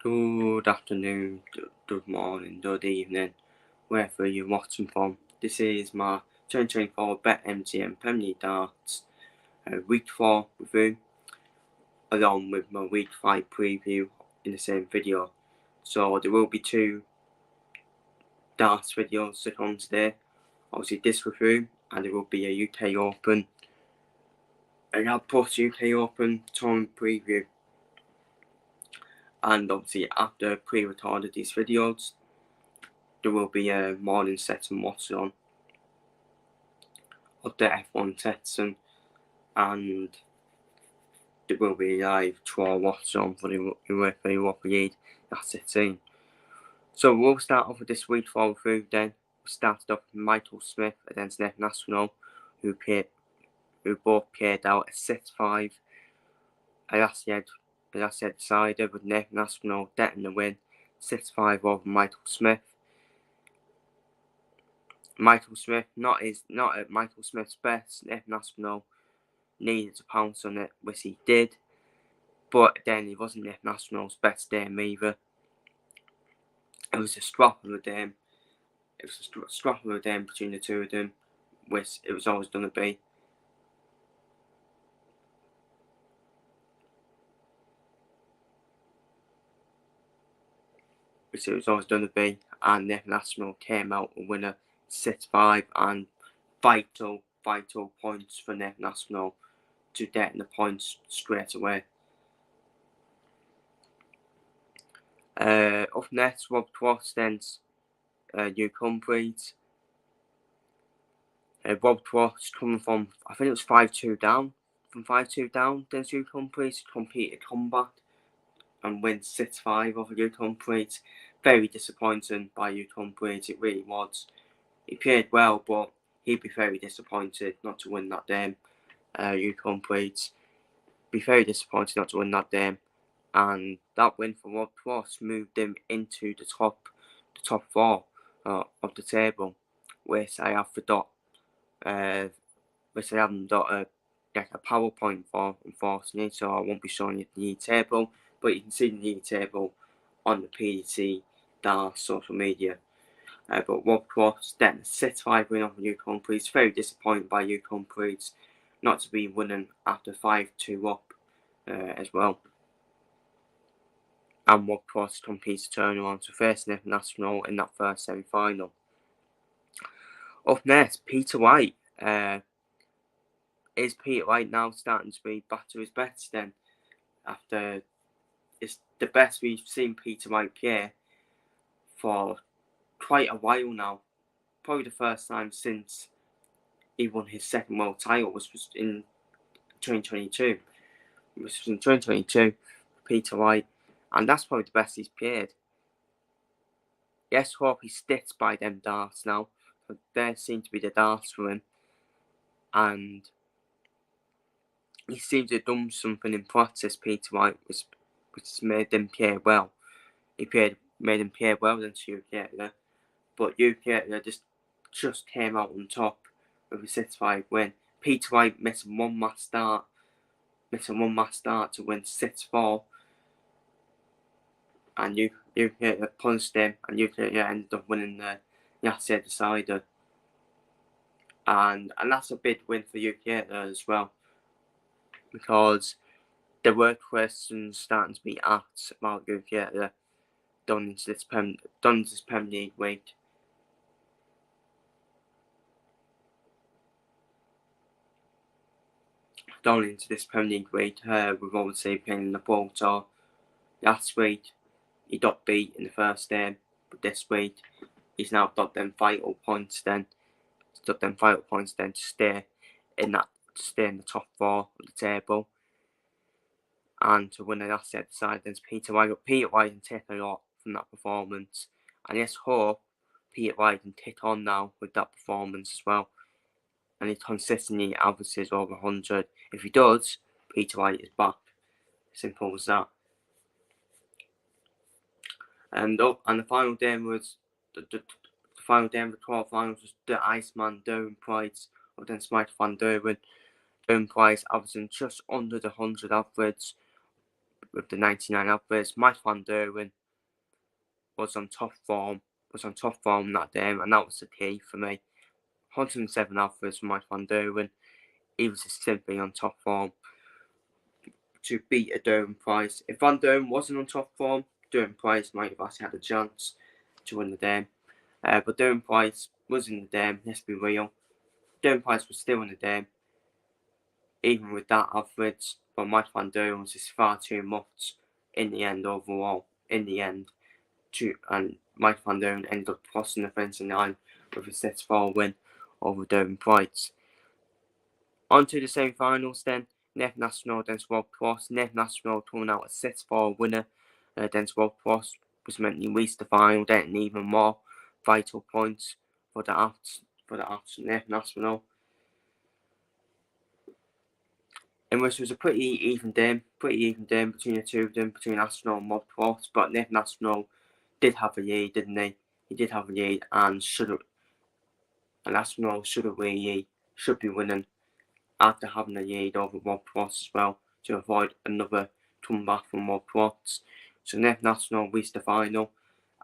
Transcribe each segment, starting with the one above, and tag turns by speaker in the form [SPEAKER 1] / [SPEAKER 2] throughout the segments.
[SPEAKER 1] Good afternoon, good morning, good evening, wherever you're watching from. This is my 2024 BETMGM Premier League Darts Week 4 review, along with my Week 5 preview in the same video. So there will be two darts videos that come today. Obviously this review, and there will be a UK Open, an outpost UK Open tournament preview. And obviously after pre-recorded these videos, there will be a morning session watch on of the F1 session, and there will be live 12 watch on for the UEFA Europa League that's it. So we'll start off with this week 4 review then. We started off with Michael Smith against Nev National, who both played out a 6-5. As I said, decided with Nev National getting the win 6-5 over Michael Smith. Michael Smith, not at Michael Smith's best. Nev National needed to pounce on it, which he did, but then he wasn't Nev National's best game either. It was a strop of a game. It was a strop of a game between the two of them, which it was always going to be. And Nev National came out a winner 6-5, and vital points for Nev National to get the points straight away. Up next, Rob Twas against Hugh Humphreys. Rob Twas coming from, I think it was 5-2 down. From 5-2 down, then Hugh Humphreys completed a comeback and win 6-5 over Hugh Humphreys. Very disappointing by Hugh Humphreys, it really was. He played well, but he'd be very disappointed not to win that game. Hugh Humphreys be very disappointed not to win that game, and that win for Rob Twas moved him into the top 4 of the table, which I have forgot. Which I haven't got a PowerPoint for, unfortunately, so I won't be showing you the league table, but you can see the league table on the PDC social media. But Rob Twas getting a 6-5 win over Hugh Humphreys. Very disappointed by Hugh Humphreys not to be winning after 5-2 up as well. And Rob Twas competes to turn around to face Nev National in that first semi-final. Up next, Peter White. Is Peter White now starting to be back to his best then? After it's the best we've seen Peter White play for quite a while now. Probably the first time since he won his second world title, which was in 2022. Which was in 2022, Peter White. And that's probably the best he's played. Yes, hope he sticks by them darts now. But there seem to be the darts for him. And he seems to have done something in practice, Peter White, which made him play well. Made him play well against Hugh Kettler, but Hugh Kettler just came out on top with a 6-5 win. Peter White missing one match start to win 6-4, and Hugh Kettler punched him, and Hugh Kettler ended up winning the Yahtzee decider. And that's a big win for Hugh Kettler as well, because there were questions starting to be asked about Hugh Kettler done into this Premier League week. Down into this Premier League week, we've obviously playing in the Pro Tour. Last week, he got beat in the first game, but this week, he's now got them vital points then. To stay in the top 4 of the table, and to win an asset side against Peter White. But Peter White can take a lot from that performance, and let's hope Peter White can kick on now with that performance as well, and he consistently averages over 100. If he does, Peter White is back. Simple as that. And the final game was the final game of the quarterfinals was the Iceman Durham Price against Michael van Durham. Durham Price averaging just under the 100 average, with the 99 average. Mike van Duren was on top form that day, and that was the key for me. 107 average for Mike van Duren. He was just simply on top form to beat a Duren Price. If Van Duren wasn't on top form, Duren Price might have actually had a chance to win the game. But Duren Price was in the game, let's be real. Duren Price was still in the game, even with that average. But Mike van Duren was just far too much in the end overall. And Mike van Duren ended up crossing the finishing line with a 6-4 win over Duren Price. On to the semi-finals then. Nef National against World Cross. Nef National turned out a 6-4 winner against World Cross, which meant you reached the final, getting even more vital points for the Nef National. In which was a pretty even game between the two of them, between National and World Cross. But Nef National did have a lead, didn't he? He did have a lead, and National should be winning after having a lead over World Cross as well, to avoid another comeback from World Cross. So Nef National reached the final,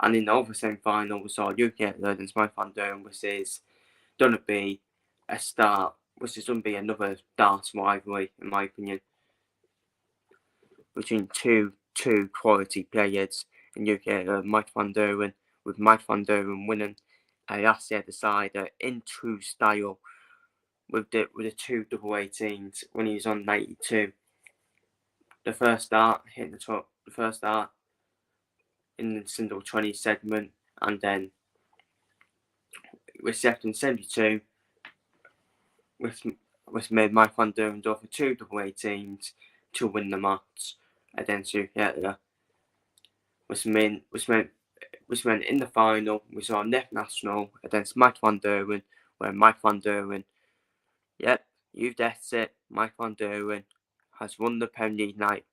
[SPEAKER 1] and in the other semi-final we saw UK against Mike van Duren, which is going to be another darts rivalry, in my opinion, between two quality players in UK. Mike van Duren, with Mike van Duren winning last year decider in true style, with the 2 double 18s when he was on 92. The first dart hitting the first dart in the single 20 segment, and then with second 72, which made Mike van Duren go for 2 double 18s to win the match against UK. Which meant in the final we saw Nef National against Mike van Duren, where Mike van Duren, yep, you've guessed it, Mike van Duren has won the Premier League night,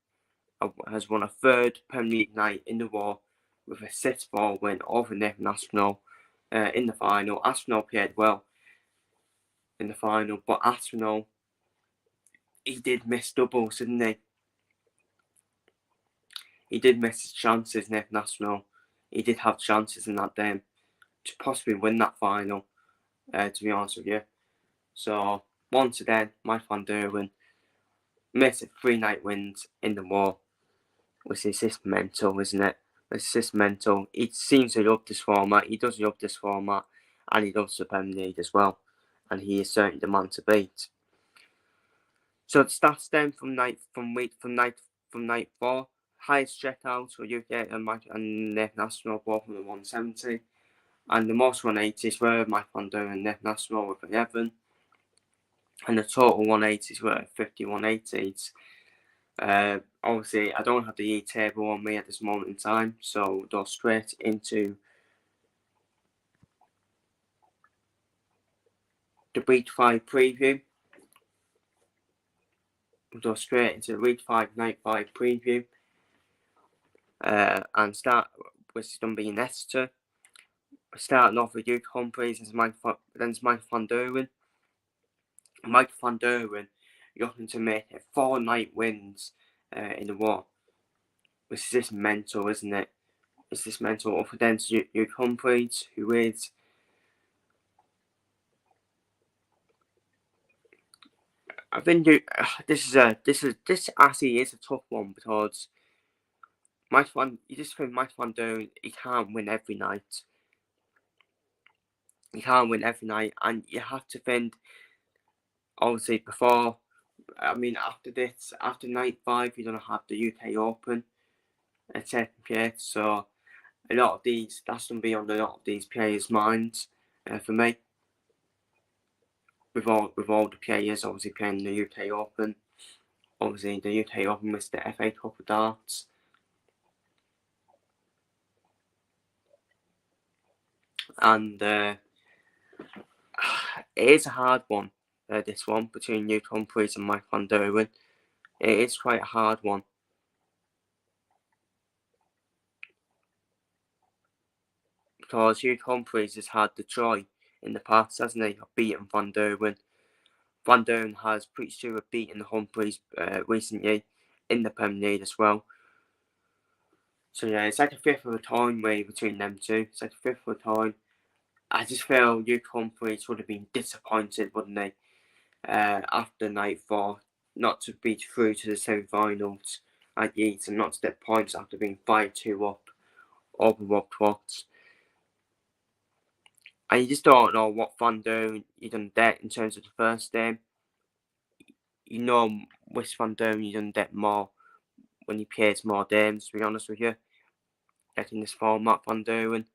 [SPEAKER 1] has won a 3rd Premier League night in the row with a 6-4 win over Nef National in the final. Arsenal played well in the final, but Arsenal, he did miss doubles, didn't he? He did miss his chances, Nef National. He did have chances in that game to possibly win that final, to be honest with you. So, once again, Mike van Duren missed 3 night wins in the war, which is just mental, isn't it? It's just mental. He seems to love this format. He does love this format, and he loves the Premier League as well. And he is certainly the man to beat. So the stats then from night 4. Highest checkouts for UK and Nef National, both on the 170. And the most 180s were Mike van Duren and Nef National with 11. And the total 180s were 50 180s. Obviously, I don't have the E table on me at this moment in time, so we'll go straight into the Week 5 preview. We'll go straight into the Week 5 Night 5 preview. And start, which is going to be in Exeter. Starting off with Duke Humphreys against Mike van Duren. Mike van Duren looking to make it 4 night wins in the war, which is just mental, isn't it? It's just mental. Up against Duke Humphreys, who is I think this actually is a tough one, because you just think Mike van Duren, he can't win every night. He can't win every night, and you have to think, obviously, after night 5, you're going to have the UK Open taking place. So that's going to be on a lot of these players' minds for me. With all the players obviously playing the UK Open. Obviously, the UK Open was the FA Cup of Darts. And it is a hard one, this one, between Duke Humphreys and Mike van Duren. It is quite a hard one. Because Duke Humphreys has had the joy in the past, hasn't he, of beating van Duren. Van Duren has pretty sure beaten Humphreys recently in the Premier League as well. So yeah, it's like a fifth of a time way between them two. It's like a fifth of a time. I just feel Youth Humphreys would have been disappointed, wouldn't they, after night 4, not to be through to the semi-finals at Yeats and not to get points after being 5-2 up over Rob Watts. And you just don't know what Van Doorn you done that in terms of the first game. You know, with Van Doorn you done that more when he plays more games, to be honest with you. Getting this format, Van Doorn.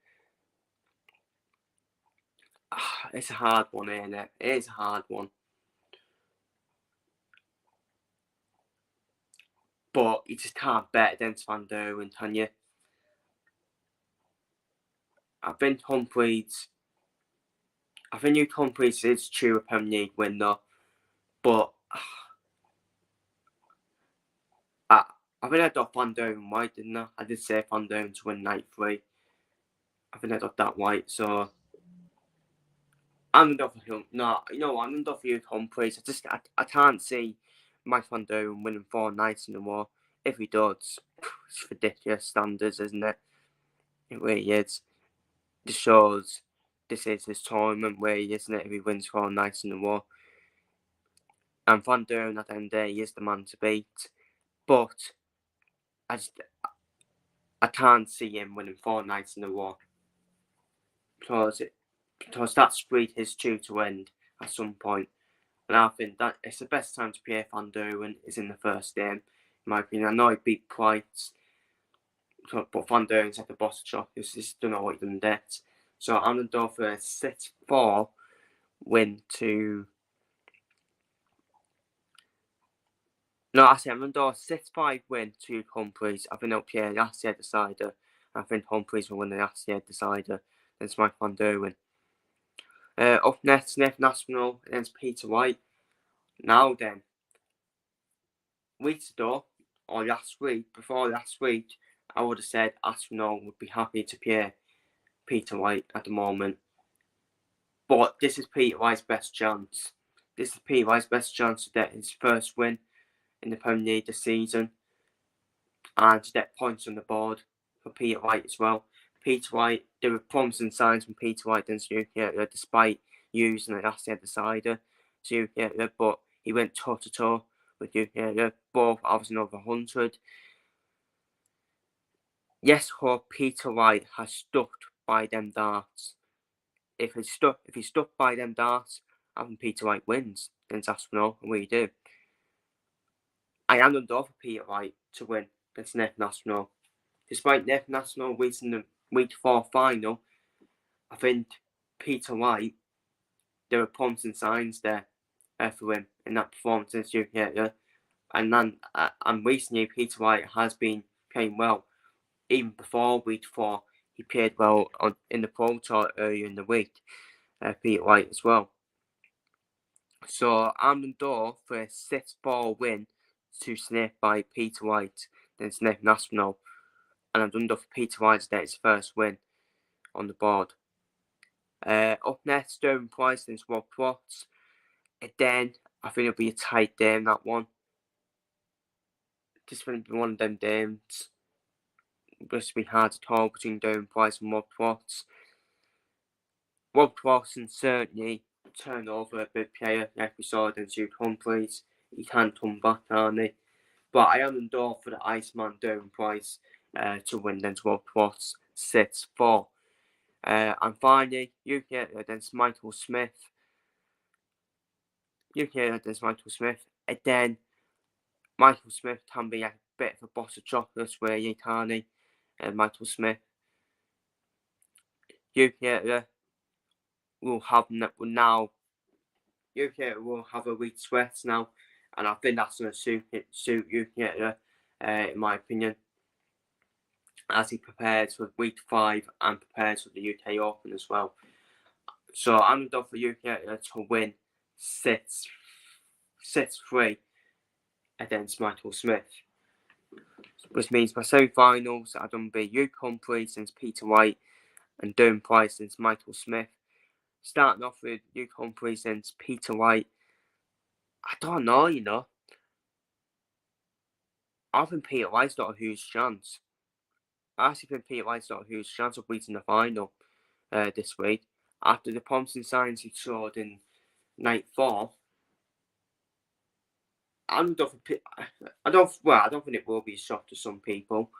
[SPEAKER 1] It's a hard one, isn't it? It is a hard one. But you just can't bet against Van Doorn, can you? I think Youth Humphreys is true a Premier League winner, but I think I got Van Doorn right, didn't I? I did say Van Doorn to win night 3. I think I got that right, so I'm going for him. No, I'm going for Youth Humphreys. I can't see Mike Van Doorn winning 4 nights in a row. If he does, it's ridiculous standards, isn't it? It really is. This shows this is his tournament, really, isn't it? If he wins 4 nights in a row. And Van Doorn at the end of the day, he is the man to beat. But I can't see him winning 4 nights in a row. Because that streak is due to end at some point. And I think that it's the best time to play Van Doorn is in the first game, in my opinion. I know he beat Price, but Van Doorn's at the boss shot. He's just don't know what he's done that. So I'm going to go for a 6-4 win to... No, actually, I'm going to do a 6-5 win to Humphreys. I think they'll play the Assia decider. I think Humphreys will win the Assia decider. Then Mike Van Doorn. Up next, Smith National against Peter White. Now then, weeks ago, or before last week, I would have said Arsenal would be happy to play Peter White at the moment. But this is Peter White's best chance. This is Peter White's best chance to get his first win in the Premier League this season. And to get points on the board for Peter White as well. Peter White, there were promising signs from Peter White against UK, despite using the last decider to UK, but he went toe-to-toe with UK, both obviously over 100. Yes, hope Peter White has stuck by them darts. If he stuck by them darts, I think Peter White wins against Arsenal, and we do. I am under for Peter White to win against Nathan Arsenal. Despite Nathan Arsenal reaching the week 4 final, I think Peter White, there were promising signs there for him in that performance against UK. And recently, Peter White has been playing well. Even before week 4, he played well in the Pro Tour earlier in the week. Peter White as well. So I'm on door for a 6-4 win to Smith by Peter White against Nathan Aspinall. And I'm done for Peter White to get his first win on the board. Up next, Sterling Price against Rob Watts. Again, I think it'll be a tight game, that one. This will be one of them games. This will be hard to talk between Sterling Price and Rob Watts. Rob Watts can certainly turn over a big player like we saw against Youth Humphreys. He can come back, can't he? But I am on door for the Iceman Sterling Price to win against Rob Watts 6-4. And finally, UK against Michael Smith. UK against Michael Smith. Again, Michael Smith can be a bit of a boss of chocolates, really, can't he? Michael Smith. UK will have now. UK will have a week sweat now, and I think that's going to suit UK, in my opinion, as he prepares for week 5 and prepares for the UK Open as well. So I'm going for UK to win 6-3 against Michael Smith. Which means my semi-finals are going to be Youth Humphreys against Peter White and Sterling Price against Michael Smith. Starting off with Youth Humphreys against Peter White. I don't know, I think Peter White's got a huge chance. I actually think Peter White's got a huge chance of reaching the final this week. After the promising signs he showed in night 4, I don't think it will be a shock to some people.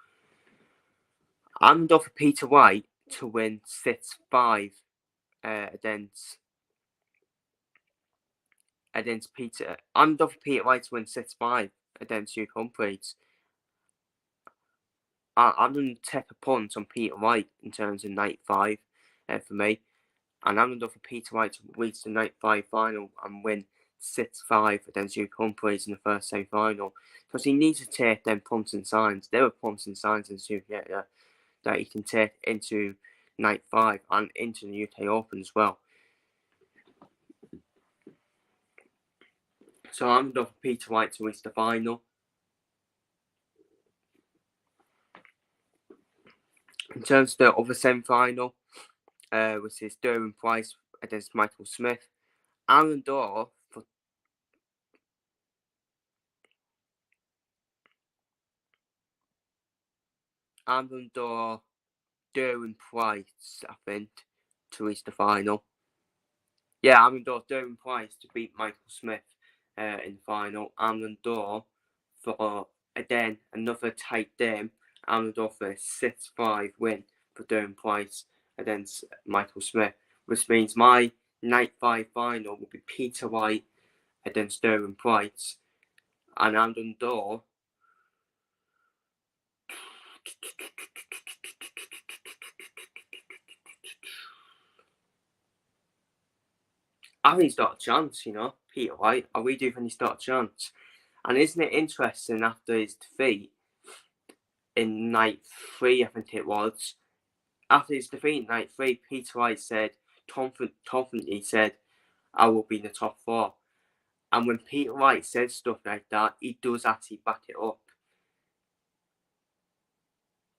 [SPEAKER 1] I'm going for Peter White to win 6-5 against Peter. I'm going for Peter White to win 6-5 against Hugh Humphreys. I'm going to take a punt on Peter White in terms of night 5 for me. And I'm going to go for Peter White to reach the night 5 final and win 6-5 against Hugh Humphreys in the first semi-final. Because he needs to take them punts and signs. There were punts and signs in Super that he can take into night 5 and into the UK Open as well. So I'm going for Peter White to reach the final. In terms of the other semi-final, which is Derwin Price against Michael Smith, I'm going for Derwin Price, I think, to reach the final. Yeah, I'm going to Derwin Price to beat Michael Smith in the final. I'm going to for, again, another tight game. I'm going to for a 6-5 win for Derwin Price against Michael Smith, which means my night 5 final will be Peter White against Derwin Price. And I'm going to I think he's got a chance, Peter White. I really do think he's got a chance. And isn't it interesting after his defeat in night 3, I think it was, after his defeat in night 3, Peter White said, confidently said, I will be in the top 4. And when Peter White says stuff like that, he does actually back it up.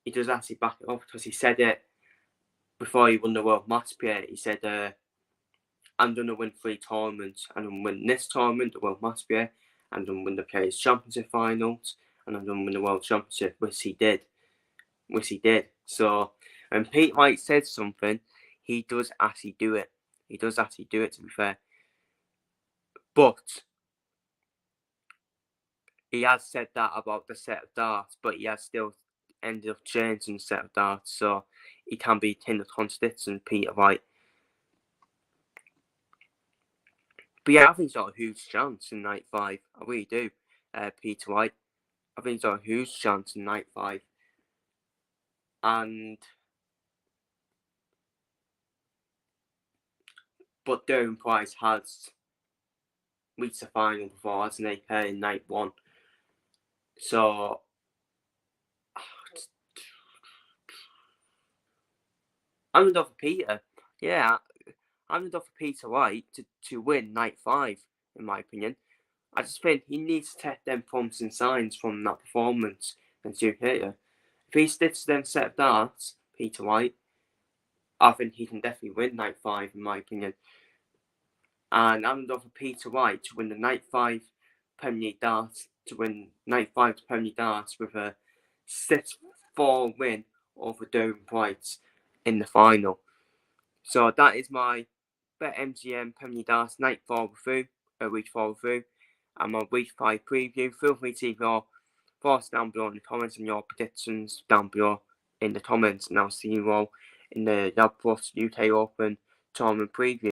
[SPEAKER 1] He does actually back it up because he said it before he won the World Match Play. He said, I'm going to win 3 tournaments. I'm going to win this tournament, the World Match Play. I'm going to win the Players' Championship Finals. And I'm going to win the World Championship, which he did. So, when Pete White said something, he does actually do it. He does actually do it, to be fair. But he has said that about the set of darts, but he has still ended up changing the set of darts. So, he can be kind of contradicting Peter White. But yeah, I think he's got a huge chance in night 5. I really do, Peter White. I think he's got a huge chance in night 5. But Derwin Price has reached the final before, hasn't he? In night 1. So I'm going to go for Peter. Yeah, I'm going to go for Peter White to win night 5, in my opinion. I just think he needs to take them prompts and signs from that performance against Peter. If he sticks to them set of darts, Peter White, I think he can definitely win night 5, in my opinion. And I'm going to go for Peter White to win the night 5 Premier League darts, to win night 5 to Premier League darts with a 6-4 win over Derwin Price in the final. So that is my BetMGM Premier League darts night 4 review, week 4 review, and my week 5 preview. Feel free to leave your thoughts down below in the comments and your predictions down below in the comments. And I'll see you all in the Yard Plus UK Open tournament preview.